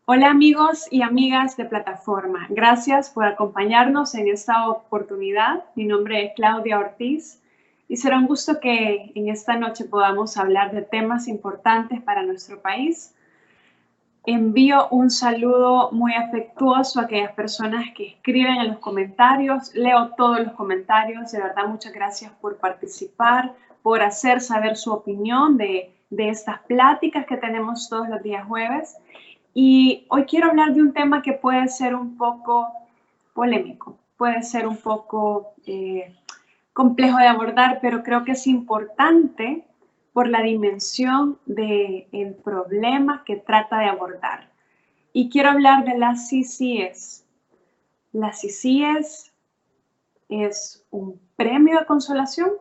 Hola amigos y amigas de plataforma, gracias por acompañarnos en esta oportunidad. Mi nombre es Claudia Ortiz y será un gusto que en esta noche podamos hablar de temas importantes para nuestro país. Envío un saludo muy afectuoso a aquellas personas que escriben en los comentarios. Leo todos los comentarios. De verdad, muchas gracias por participar, por hacer saber su opinión de estas pláticas que tenemos todos los días jueves. Y hoy quiero hablar de un tema que puede ser un poco polémico, puede ser un poco complejo de abordar, pero creo que es importante por la dimensión del problema que trata de abordar. Y quiero hablar de las CCS. Las CCS es un premio de consolación.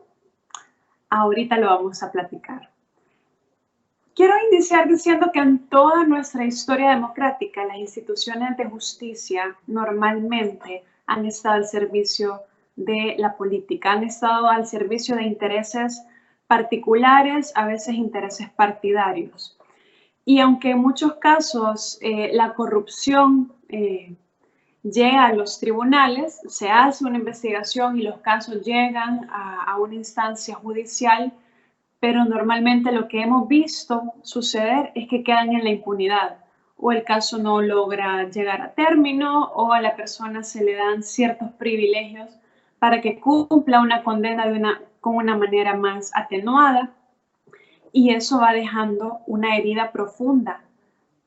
Ahorita lo vamos a platicar. Quiero iniciar diciendo que en toda nuestra historia democrática, las instituciones de justicia normalmente han estado al servicio de la política, han estado al servicio de intereses particulares, a veces intereses partidarios. Y aunque en muchos casos la corrupción llega a los tribunales, se hace una investigación y los casos llegan a una instancia judicial, pero normalmente lo que hemos visto suceder es que quedan en la impunidad o el caso no logra llegar a término o a la persona se le dan ciertos privilegios para que cumpla una condena con una manera más atenuada y eso va dejando una herida profunda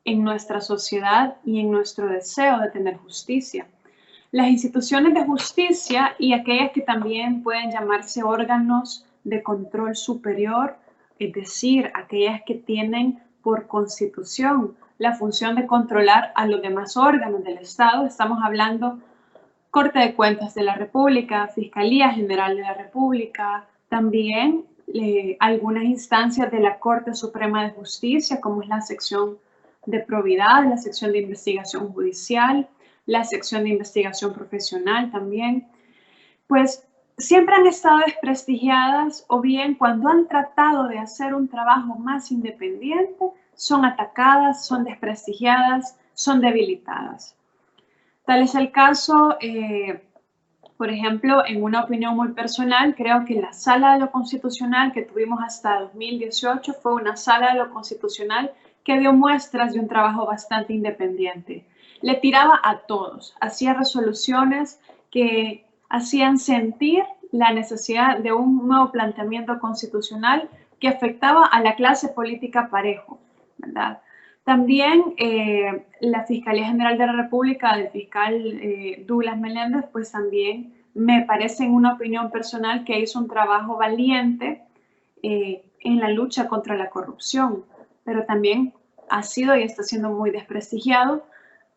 en nuestra sociedad y en nuestro deseo de tener justicia. Las instituciones de justicia y aquellas que también pueden llamarse órganos de control superior, es decir, aquellas que tienen por constitución la función de controlar a los demás órganos del Estado. Estamos hablando Corte de Cuentas de la República, Fiscalía General de la República, también algunas instancias de la Corte Suprema de Justicia, como es la sección de probidad, la sección de investigación judicial, la sección de investigación profesional también, pues siempre han estado desprestigiadas o bien cuando han tratado de hacer un trabajo más independiente, son atacadas, son desprestigiadas, son debilitadas. Tal es el caso, por ejemplo, en una opinión muy personal, creo que la Sala de lo Constitucional que tuvimos hasta 2018 fue una Sala de lo Constitucional que dio muestras de un trabajo bastante independiente. Le tiraba a todos, hacía resoluciones que hacían sentir la necesidad de un nuevo planteamiento constitucional que afectaba a la clase política parejo, ¿verdad? También la Fiscalía General de la República, del fiscal Douglas Meléndez, pues también me parece en una opinión personal que hizo un trabajo valiente en la lucha contra la corrupción, pero también ha sido y está siendo muy desprestigiado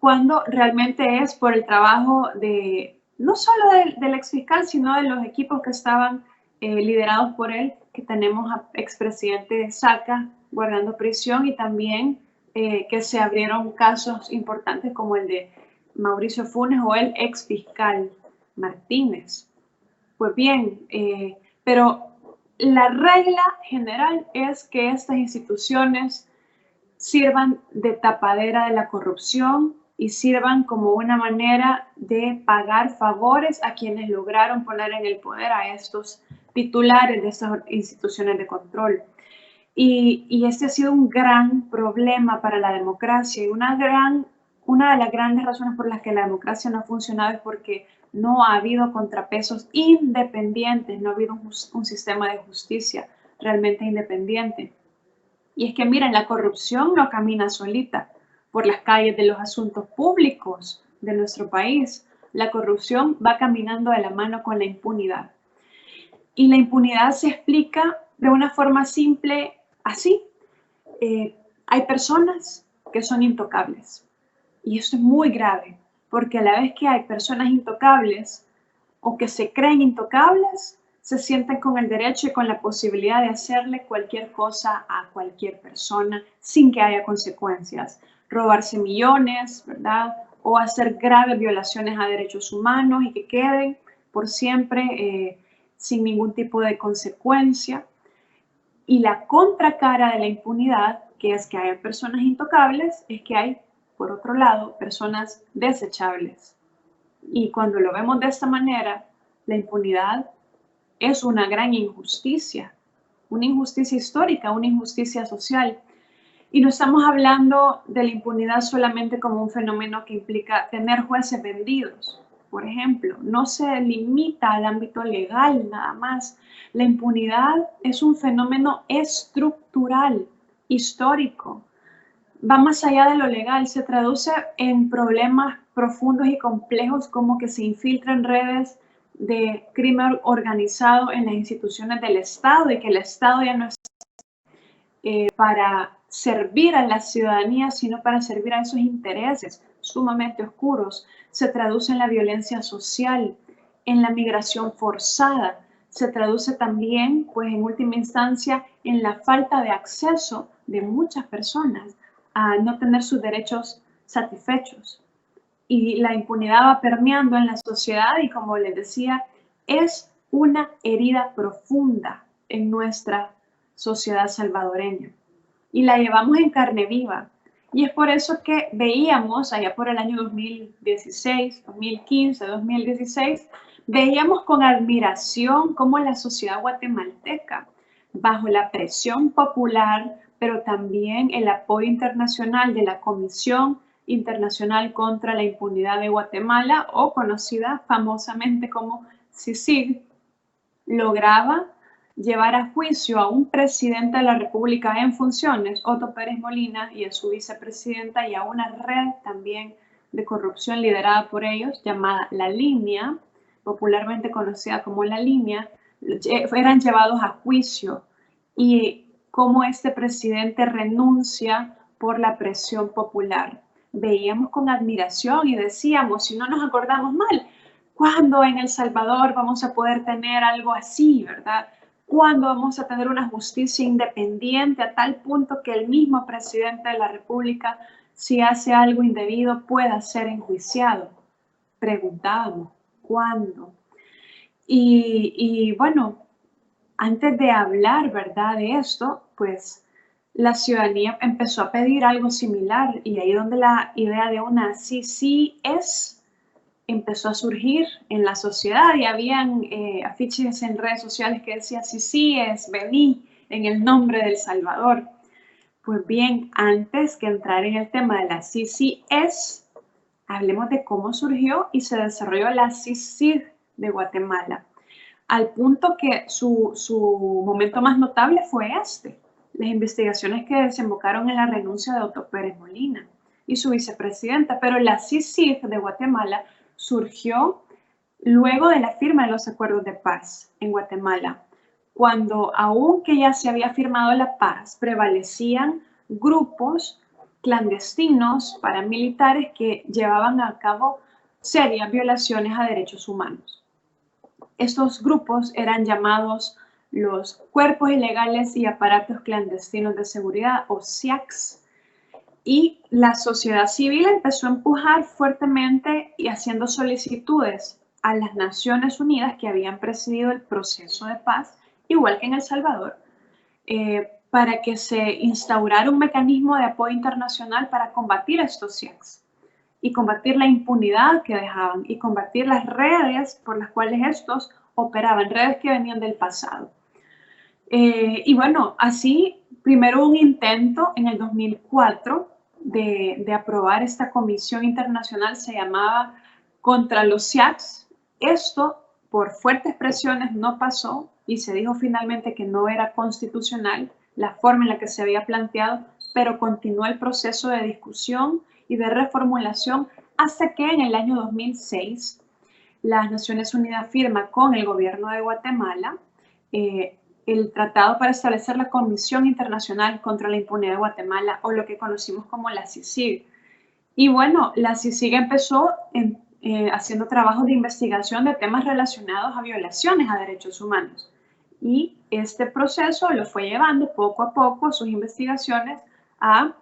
cuando realmente es por el trabajo de no solo del exfiscal, sino de los equipos que estaban liderados por él, que tenemos a expresidente Saca guardando prisión y también que se abrieron casos importantes como el de Mauricio Funes o el ex fiscal Martínez. Pues bien, pero la regla general es que estas instituciones sirvan de tapadera de la corrupción y sirvan como una manera de pagar favores a quienes lograron poner en el poder a estos titulares de estas instituciones de control. Y este ha sido un gran problema para la democracia y una de las grandes razones por las que la democracia no ha funcionado es porque no ha habido contrapesos independientes, no ha habido un sistema de justicia realmente independiente. Y es que miren, la corrupción no camina solita por las calles de los asuntos públicos de nuestro país. La corrupción va caminando de la mano con la impunidad. Y la impunidad se explica de una forma simple así. Hay personas que son intocables. Y eso es muy grave, porque a la vez que hay personas intocables o que se creen intocables, se sienten con el derecho y con la posibilidad de hacerle cualquier cosa a cualquier persona sin que haya consecuencias. Robarse millones, ¿verdad? O hacer graves violaciones a derechos humanos y que queden por siempre sin ningún tipo de consecuencia. Y la contracara de la impunidad, que es que hay personas intocables, es que hay por otro lado, personas desechables. Y cuando lo vemos de esta manera, la impunidad es una gran injusticia histórica, una injusticia social. Y no estamos hablando de la impunidad solamente como un fenómeno que implica tener jueces vendidos. Por ejemplo, no se limita al ámbito legal nada más. La impunidad es un fenómeno estructural, histórico. Va más allá de lo legal, se traduce en problemas profundos y complejos como que se infiltran redes de crimen organizado en las instituciones del Estado y que el Estado ya no es para servir a la ciudadanía, sino para servir a esos intereses sumamente oscuros. Se traduce en la violencia social, en la migración forzada. Se traduce también, pues en última instancia, en la falta de acceso de muchas personas a no tener sus derechos satisfechos. Y la impunidad va permeando en la sociedad y, como les decía, es una herida profunda en nuestra sociedad salvadoreña y la llevamos en carne viva. Y es por eso que veíamos allá por el año 2016, 2015, 2016, veíamos con admiración cómo la sociedad guatemalteca, bajo la presión popular, pero también el apoyo internacional de la Comisión Internacional contra la Impunidad de Guatemala, o conocida famosamente como CICIG, lograba llevar a juicio a un presidente de la República en funciones, Otto Pérez Molina, y a su vicepresidenta, y a una red también de corrupción liderada por ellos, llamada La Línea, popularmente conocida como La Línea, eran llevados a juicio. Y cómo este presidente renuncia por la presión popular. Veíamos con admiración y decíamos, si no nos acordamos mal, ¿cuándo en El Salvador vamos a poder tener algo así, verdad? ¿Cuándo vamos a tener una justicia independiente a tal punto que el mismo presidente de la República, si hace algo indebido, pueda ser enjuiciado? Preguntábamos, ¿cuándo? Y bueno, antes de hablar, ¿verdad?, de esto, pues la ciudadanía empezó a pedir algo similar, y ahí donde la idea de una CCS empezó a surgir en la sociedad, y habían afiches en redes sociales que decían CCS, vení, en el nombre del Salvador. Pues bien, antes que entrar en el tema de la CCS, hablemos de cómo surgió y se desarrolló la CICIG de Guatemala, al punto que su momento más notable fue este: las investigaciones que desembocaron en la renuncia de Otto Pérez Molina y su vicepresidenta. Pero la CICIG de Guatemala surgió luego de la firma de los acuerdos de paz en Guatemala, cuando, aunque ya se había firmado la paz, prevalecían grupos clandestinos paramilitares que llevaban a cabo serias violaciones a derechos humanos. Estos grupos eran llamados los Cuerpos Ilegales y Aparatos Clandestinos de Seguridad, o CIACS, y la sociedad civil empezó a empujar fuertemente y haciendo solicitudes a las Naciones Unidas, que habían presidido el proceso de paz, igual que en El Salvador, para que se instaurara un mecanismo de apoyo internacional para combatir estos CIACS y combatir la impunidad que dejaban y combatir las redes por las cuales estos operaban, redes que venían del pasado. Y bueno, así, primero un intento en el 2004 de aprobar esta comisión internacional, se llamaba Contra los CIACS. Esto, por fuertes presiones, no pasó y se dijo finalmente que no era constitucional la forma en la que se había planteado, pero continuó el proceso de discusión y de reformulación hasta que en el año 2006 las Naciones Unidas firma con el gobierno de Guatemala el tratado para establecer la Comisión Internacional contra la Impunidad de Guatemala, o lo que conocimos como la CICIG. Y bueno, la CICIG empezó haciendo trabajos de investigación de temas relacionados a violaciones a derechos humanos. Y este proceso lo fue llevando poco a poco, sus investigaciones, a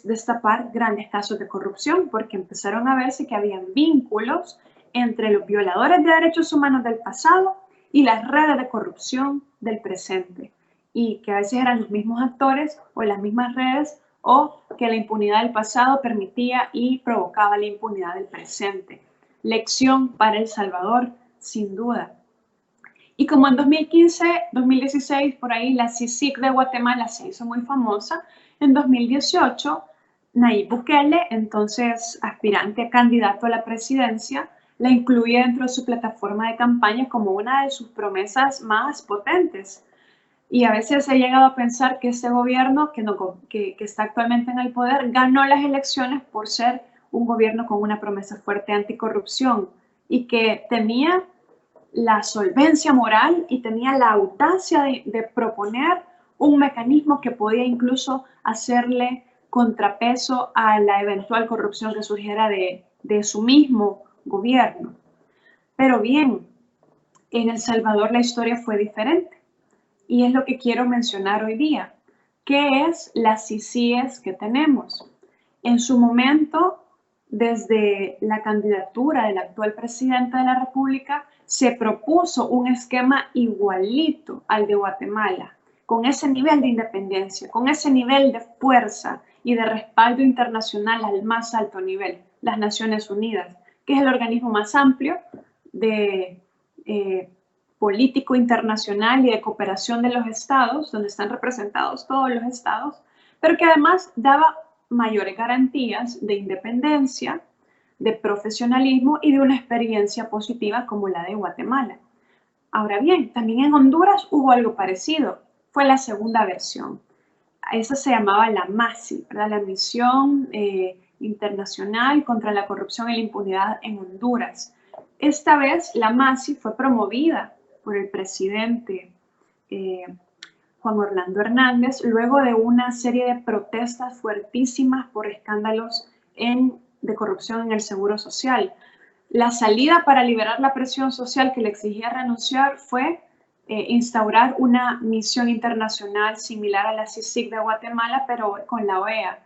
destapar grandes casos de corrupción, porque empezaron a verse que habían vínculos entre los violadores de derechos humanos del pasado y las redes de corrupción del presente, y que a veces eran los mismos actores o las mismas redes o que la impunidad del pasado permitía y provocaba la impunidad del presente. Lección para El Salvador, sin duda. Y como en 2015, 2016, por ahí, la CICIG de Guatemala se hizo muy famosa, en 2018, Nayib Bukele, entonces aspirante a candidato a la presidencia, la incluye dentro de su plataforma de campaña como una de sus promesas más potentes. Y a veces he llegado a pensar que este gobierno que está actualmente en el poder ganó las elecciones por ser un gobierno con una promesa fuerte anticorrupción y que tenía la solvencia moral y tenía la audacia de proponer un mecanismo que podía incluso hacerle contrapeso a la eventual corrupción que surgiera de su mismo gobierno. Pero bien, en El Salvador la historia fue diferente y es lo que quiero mencionar hoy día. ¿Qué es las CICIES que tenemos? En su momento, desde la candidatura del actual presidente de la República, se propuso un esquema igualito al de Guatemala, con ese nivel de independencia, con ese nivel de fuerza y de respaldo internacional al más alto nivel, las Naciones Unidas, que es el organismo más amplio de político internacional y de cooperación de los estados, donde están representados todos los estados, pero que además daba mayores garantías de independencia, de profesionalismo y de una experiencia positiva como la de Guatemala. Ahora bien, también en Honduras hubo algo parecido, fue la segunda versión. Esa se llamaba la MASI, ¿verdad? La Misión Internacional contra la Corrupción y la Impunidad en Honduras. Esta vez la MASI fue promovida por el presidente Juan Orlando Hernández, luego de una serie de protestas fuertísimas por escándalos de corrupción en el Seguro Social. La salida para liberar la presión social que le exigía renunciar fue instaurar una misión internacional similar a la CICIG de Guatemala, pero con la OEA,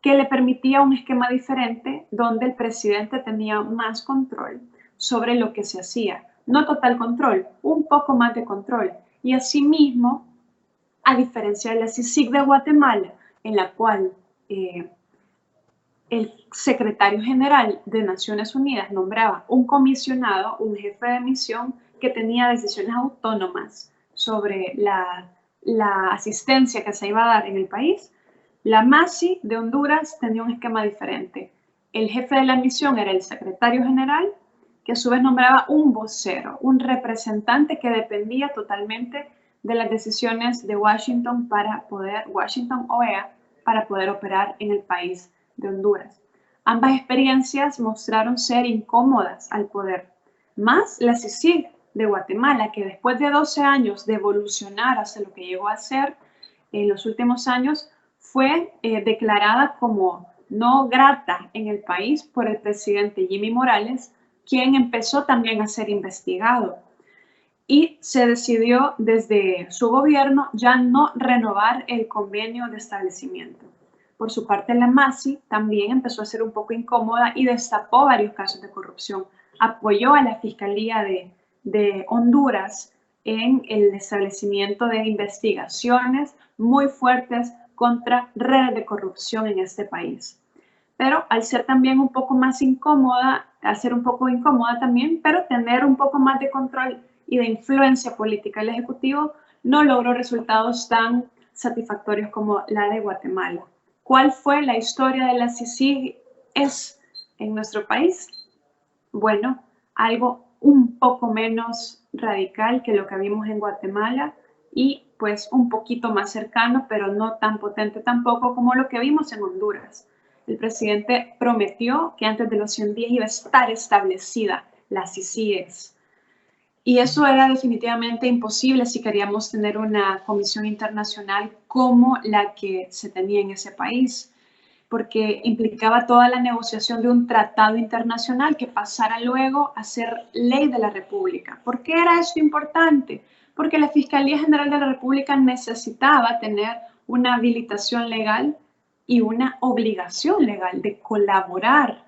que le permitía un esquema diferente donde el presidente tenía más control sobre lo que se hacía. No total control, un poco más de control. Y asimismo, a diferencia de la CICIG de Guatemala, en la cual el secretario general de Naciones Unidas nombraba un comisionado, un jefe de misión, que tenía decisiones autónomas sobre la asistencia que se iba a dar en el país. La MASI de Honduras tenía un esquema diferente. El jefe de la misión era el secretario general, que a su vez nombraba un vocero, un representante que dependía totalmente de las decisiones de Washington OEA, para poder operar en el país de Honduras. Ambas experiencias mostraron ser incómodas al poder, más la CICIG de Guatemala, que después de 12 años de evolucionar hacia lo que llegó a ser en los últimos años, fue declarada como no grata en el país por el presidente Jimmy Morales, quien empezó también a ser investigado. Y se decidió desde su gobierno ya no renovar el convenio de establecimiento. Por su parte, la MASI también empezó a ser un poco incómoda y destapó varios casos de corrupción. Apoyó a la Fiscalía de Honduras en el establecimiento de investigaciones muy fuertes contra redes de corrupción en este país. Pero al ser también un poco más incómoda, al ser un poco incómoda también, pero tener un poco más de control y de influencia política del Ejecutivo, no logró resultados tan satisfactorios como la de Guatemala. ¿Cuál fue la historia de la CICIG en nuestro país? Bueno, algo un poco menos radical que lo que vimos en Guatemala y pues un poquito más cercano, pero no tan potente tampoco como lo que vimos en Honduras. El presidente prometió que antes de los 100 días iba a estar establecida la CICIES. Y eso era definitivamente imposible si queríamos tener una comisión internacional como la que se tenía en ese país, porque implicaba toda la negociación de un tratado internacional que pasara luego a ser ley de la República. ¿Por qué era esto importante? Porque la Fiscalía General de la República necesitaba tener una habilitación legal y una obligación legal de colaborar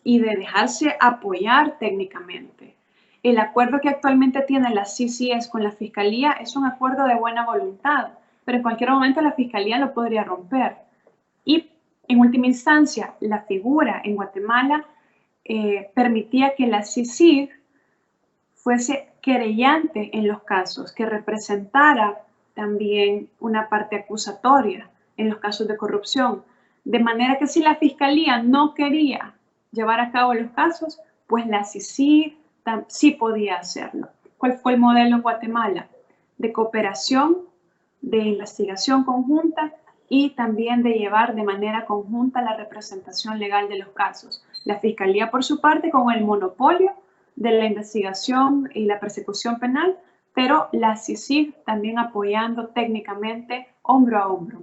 y de dejarse apoyar técnicamente. El acuerdo que actualmente tiene la CICIES con la Fiscalía es un acuerdo de buena voluntad, pero en cualquier momento la Fiscalía lo podría romper. Y en última instancia, la figura en Guatemala permitía que la CICIG fuese querellante en los casos, que representara también una parte acusatoria en los casos de corrupción. De manera que si la Fiscalía no quería llevar a cabo los casos, pues la CICIG sí podía hacerlo. ¿Cuál fue el modelo en Guatemala? De cooperación, de investigación conjunta y también de llevar de manera conjunta la representación legal de los casos. La Fiscalía, por su parte, con el monopolio de la investigación y la persecución penal, pero la CICIG también apoyando técnicamente hombro a hombro.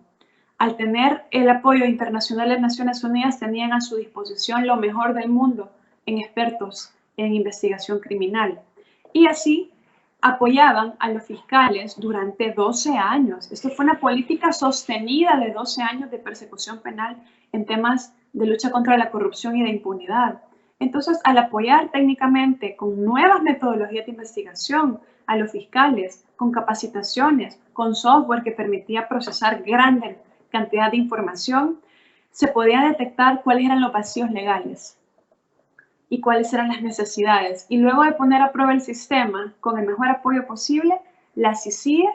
Al tener el apoyo internacional de Naciones Unidas, tenían a su disposición lo mejor del mundo en expertos en investigación criminal. Y así apoyaban a los fiscales durante 12 años. Esto fue una política sostenida de 12 años de persecución penal en temas de lucha contra la corrupción y de impunidad. Entonces, al apoyar técnicamente con nuevas metodologías de investigación a los fiscales, con capacitaciones, con software que permitía procesar grandes cantidad de información, se podía detectar cuáles eran los vacíos legales y cuáles eran las necesidades. Y luego de poner a prueba el sistema con el mejor apoyo posible, la CICIG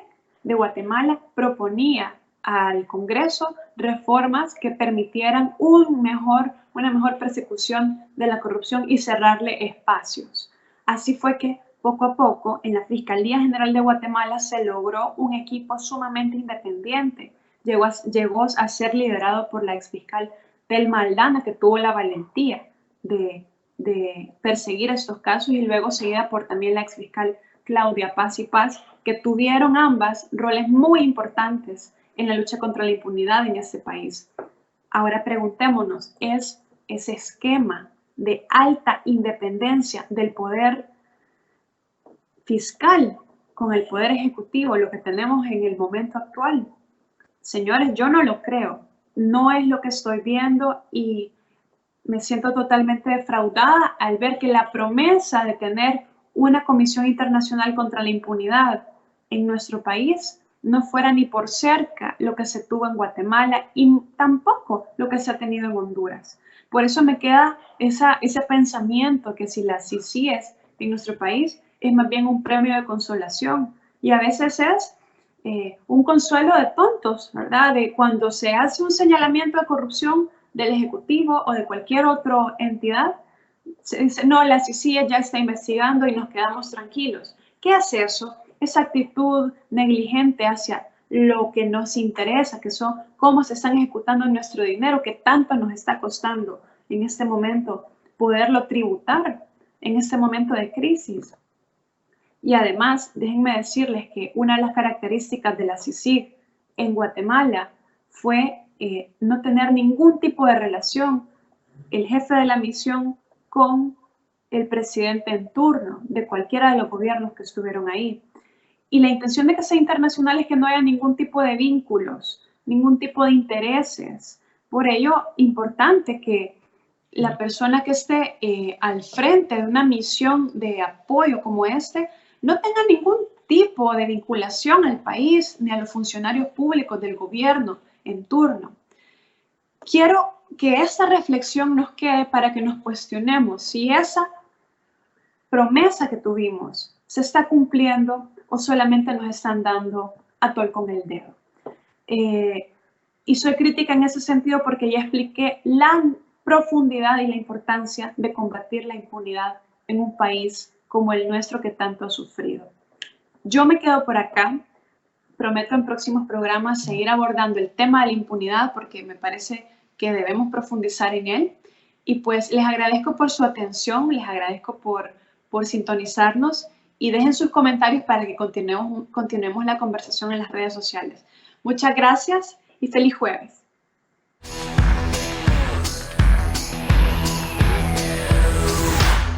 de Guatemala proponía al Congreso reformas que permitieran una mejor persecución de la corrupción y cerrarle espacios. Así fue que poco a poco en la Fiscalía General de Guatemala se logró un equipo sumamente independiente. Llegó a ser liderado por la exfiscal Telma Aldana, que tuvo la valentía de perseguir estos casos, y luego seguida por también la exfiscal Claudia Paz y Paz, que tuvieron ambas roles muy importantes en la lucha contra la impunidad en este país. Ahora preguntémonos, ¿es ese esquema de alta independencia del poder fiscal con el poder ejecutivo lo que tenemos en el momento actual? Señores, yo no lo creo, no es lo que estoy viendo y me siento totalmente defraudada al ver que la promesa de tener una Comisión Internacional contra la Impunidad en nuestro país no fuera ni por cerca lo que se tuvo en Guatemala y tampoco lo que se ha tenido en Honduras. Por eso me queda ese pensamiento que si la CICIG es en nuestro país es más bien un premio de consolación y a veces es un consuelo de tontos, ¿verdad? De cuando se hace un señalamiento de corrupción del Ejecutivo o de cualquier otra entidad, se dice, no, la CICIG ya está investigando y nos quedamos tranquilos. ¿Qué es eso? Esa actitud negligente hacia lo que nos interesa, que son cómo se están ejecutando nuestro dinero, que tanto nos está costando en este momento poderlo tributar, en este momento de crisis. Y además, déjenme decirles que una de las características de la CICIG en Guatemala fue no tener ningún tipo de relación el jefe de la misión con el presidente en turno de cualquiera de los gobiernos que estuvieron ahí. Y la intención de que sea internacional es que no haya ningún tipo de vínculos, ningún tipo de intereses. Por ello, importante que la persona que esté al frente de una misión de apoyo como este no tenga ningún tipo de vinculación al país ni a los funcionarios públicos del gobierno en turno. Quiero que esta reflexión nos quede para que nos cuestionemos si esa promesa que tuvimos se está cumpliendo o solamente nos están dando a tol con el dedo. Y soy crítica en ese sentido porque ya expliqué la profundidad y la importancia de combatir la impunidad en un país como el nuestro que tanto ha sufrido. Yo me quedo por acá. Prometo en próximos programas seguir abordando el tema de la impunidad porque me parece que debemos profundizar en él. Y pues les agradezco por su atención, les agradezco por sintonizarnos y dejen sus comentarios para que continuemos la conversación en las redes sociales. Muchas gracias y feliz jueves.